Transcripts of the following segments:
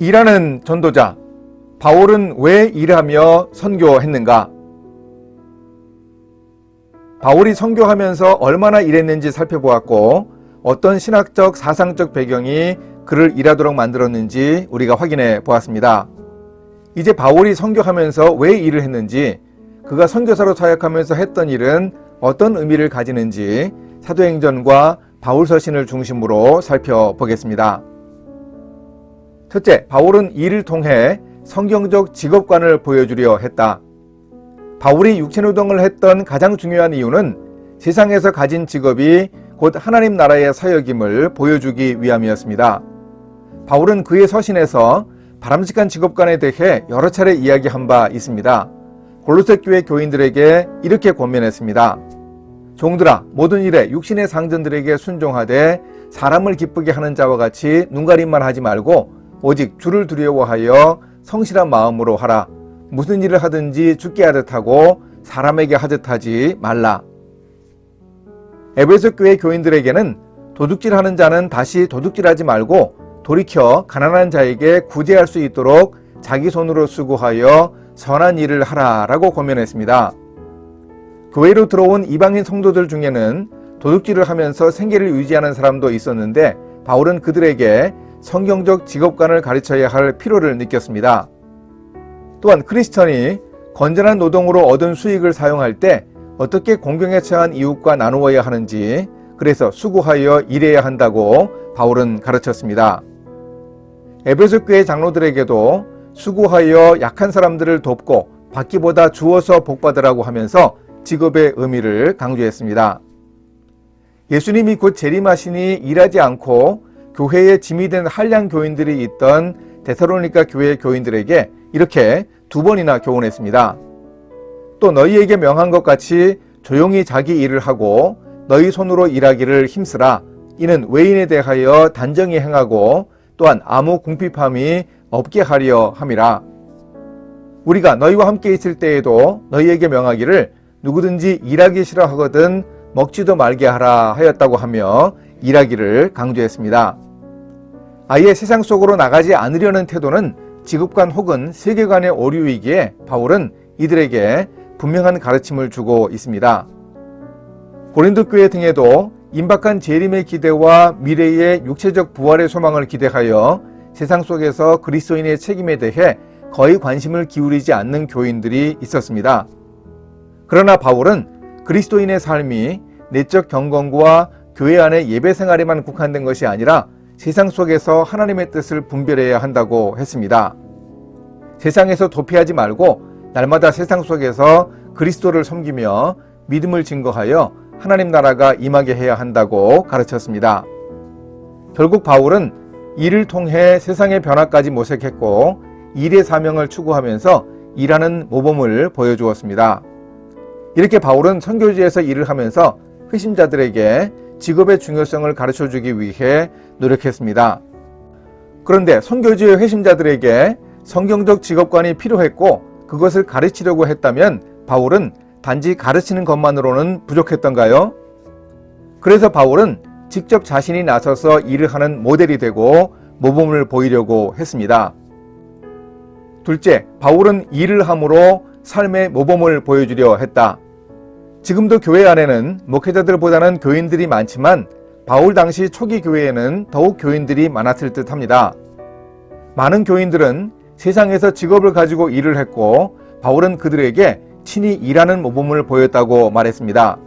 일하는 전도자, 바울은 왜 일하며 선교했는가? 바울이 선교하면서 얼마나 일했는지 살펴보았고, 어떤 신학적, 사상적 배경이 그를 일하도록 만들었는지 우리가 확인해 보았습니다. 이제 바울이 선교하면서 왜 일을 했는지, 그가 선교사로 사역하면서 했던 일은 어떤 의미를 가지는지 사도행전과 바울서신을 중심으로 살펴보겠습니다. 첫째, 바울은 일을 통해 성경적 직업관을 보여주려 했다. 바울이 육체노동을 했던 가장 중요한 이유는 세상에서 가진 직업이 곧 하나님 나라의 사역임을 보여주기 위함이었습니다. 바울은 그의 서신에서 바람직한 직업관에 대해 여러 차례 이야기한 바 있습니다. 골로새 교회 교인들에게 이렇게 권면했습니다. 종들아, 모든 일에 육신의 상전들에게 순종하되 사람을 기쁘게 하는 자와 같이 눈가림만 하지 말고 오직 주를 두려워하여 성실한 마음으로 하라. 무슨 일을 하든지 주께 하듯 하고 사람에게 하듯 하지 말라. 에베소 교회 교인들에게는 도둑질하는 자는 다시 도둑질하지 말고 돌이켜 가난한 자에게 구제할 수 있도록 자기 손으로 수고하여 선한 일을 하라라고 권면했습니다. 교회로 들어온 이방인 성도들 중에는 도둑질을 하면서 생계를 유지하는 사람도 있었는데 바울은 그들에게 성경적 직업관을 가르쳐야 할 필요를 느꼈습니다. 또한 크리스천이 건전한 노동으로 얻은 수익을 사용할 때 어떻게 공경에 처한 이웃과 나누어야 하는지, 그래서 수고하여 일해야 한다고 바울은 가르쳤습니다. 에베소 교회 장로들에게도 수고하여 약한 사람들을 돕고 받기보다 주어서 복받으라고 하면서 직업의 의미를 강조했습니다. 예수님이 곧 재림하시니 일하지 않고 교회에 짐이 된 한량 교인들이 있던 데살로니가 교회 교인들에게 이렇게 2번이나 교훈했습니다. 또 너희에게 명한 것 같이 조용히 자기 일을 하고 너희 손으로 일하기를 힘쓰라. 이는 외인에 대하여 단정히 행하고 또한 아무 궁핍함이 없게 하려 함이라. 우리가 너희와 함께 있을 때에도 너희에게 명하기를 누구든지 일하기 싫어하거든 먹지도 말게 하라 하였다고 하며 일하기를 강조했습니다. 아예 세상 속으로 나가지 않으려는 태도는 직업관 혹은 세계관의 오류이기에 바울은 이들에게 분명한 가르침을 주고 있습니다. 고린도 교회 등에도 임박한 재림의 기대와 미래의 육체적 부활의 소망을 기대하여 세상 속에서 그리스도인의 책임에 대해 거의 관심을 기울이지 않는 교인들이 있었습니다. 그러나 바울은 그리스도인의 삶이 내적 경건과 교회 안의 예배 생활에만 국한된 것이 아니라 세상 속에서 하나님의 뜻을 분별해야 한다고 했습니다. 세상에서 도피하지 말고 날마다 세상 속에서 그리스도를 섬기며 믿음을 증거하여 하나님 나라가 임하게 해야 한다고 가르쳤습니다. 결국 바울은 일을 통해 세상의 변화까지 모색했고 일의 사명을 추구하면서 일하는 모범을 보여주었습니다. 이렇게 바울은 선교지에서 일을 하면서 회심자들에게 직업의 중요성을 가르쳐주기 위해 노력했습니다. 그런데 선교지의 회심자들에게 성경적 직업관이 필요했고 그것을 가르치려고 했다면 바울은 단지 가르치는 것만으로는 부족했던가요? 그래서 바울은 직접 자신이 나서서 일을 하는 모델이 되고 모범을 보이려고 했습니다. 둘째, 바울은 일을 함으로 삶의 모범을 보여주려 했다. 지금도 교회 안에는 목회자들보다는 교인들이 많지만 바울 당시 초기 교회에는 더욱 교인들이 많았을 듯 합니다. 많은 교인들은 세상에서 직업을 가지고 일을 했고 바울은 그들에게 친히 일하는 모범을 보였다고 말했습니다.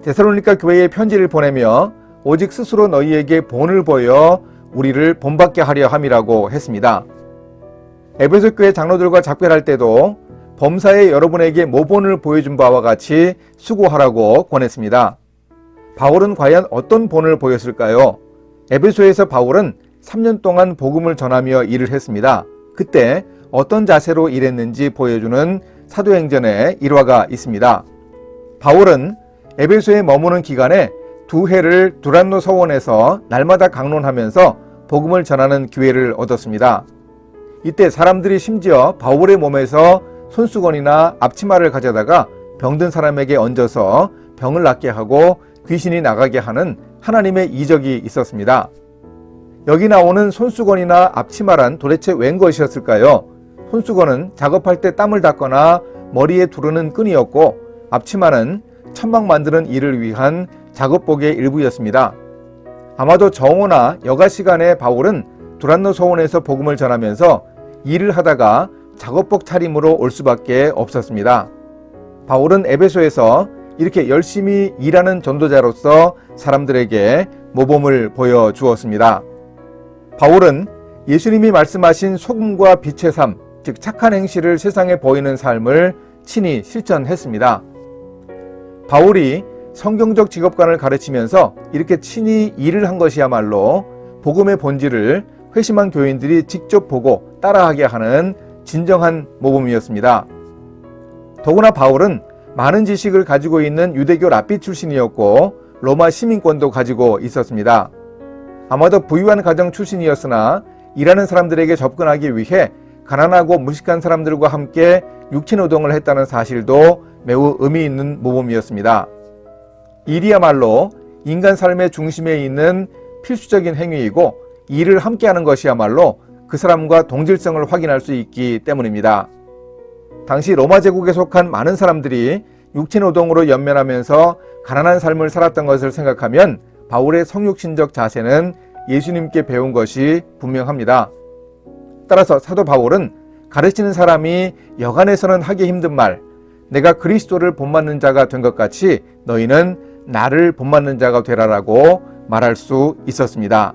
데살로니가 교회에 편지를 보내며 오직 스스로 너희에게 본을 보여 우리를 본받게 하려 함이라고 했습니다. 에베소 교회 장로들과 작별할 때도 범사에 여러분에게 모본을 보여준 바와 같이 수고하라고 권했습니다. 바울은 과연 어떤 본을 보였을까요? 에베소에서 바울은 3년 동안 복음을 전하며 일을 했습니다. 그때 어떤 자세로 일했는지 보여주는 사도행전의 일화가 있습니다. 바울은 에베소에 머무는 기간에 2해를 두란노 서원에서 날마다 강론하면서 복음을 전하는 기회를 얻었습니다. 이때 사람들이 심지어 바울의 몸에서 손수건이나 앞치마를 가져다가 병든 사람에게 얹어서 병을 낫게 하고 귀신이 나가게 하는 하나님의 이적이 있었습니다. 여기 나오는 손수건이나 앞치마란 도대체 웬 것이었을까요? 손수건은 작업할 때 땀을 닦거나 머리에 두르는 끈이었고, 앞치마는 천막 만드는 일을 위한 작업복의 일부였습니다. 아마도 정오나 여가 시간에 바울은 두란노 서원에서 복음을 전하면서 일을 하다가 작업복 차림으로 올 수밖에 없었습니다. 바울은 에베소에서 이렇게 열심히 일하는 전도자로서 사람들에게 모범을 보여주었습니다. 바울은 예수님이 말씀하신 소금과 빛의 삶, 즉 착한 행실을 세상에 보이는 삶을 친히 실천했습니다. 바울이 성경적 직업관을 가르치면서 이렇게 친히 일을 한 것이야말로 복음의 본질을 회심한 교인들이 직접 보고 따라하게 하는 진정한 모범이었습니다. 더구나 바울은 많은 지식을 가지고 있는 유대교 랍비 출신이었고 로마 시민권도 가지고 있었습니다. 아마도 부유한 가정 출신이었으나 일하는 사람들에게 접근하기 위해 가난하고 무식한 사람들과 함께 육체노동을 했다는 사실도 매우 의미 있는 모범이었습니다. 일이야말로 인간 삶의 중심에 있는 필수적인 행위이고 일을 함께하는 것이야말로 그 사람과 동질성을 확인할 수 있기 때문입니다. 당시 로마 제국에 속한 많은 사람들이 육체노동으로 연면하면서 가난한 삶을 살았던 것을 생각하면 바울의 성육신적 자세는 예수님께 배운 것이 분명합니다. 따라서 사도 바울은 가르치는 사람이 여간에서는 하기 힘든 말, 내가 그리스도를 본받는 자가 된 것 같이 너희는 나를 본받는 자가 되라라고 말할 수 있었습니다.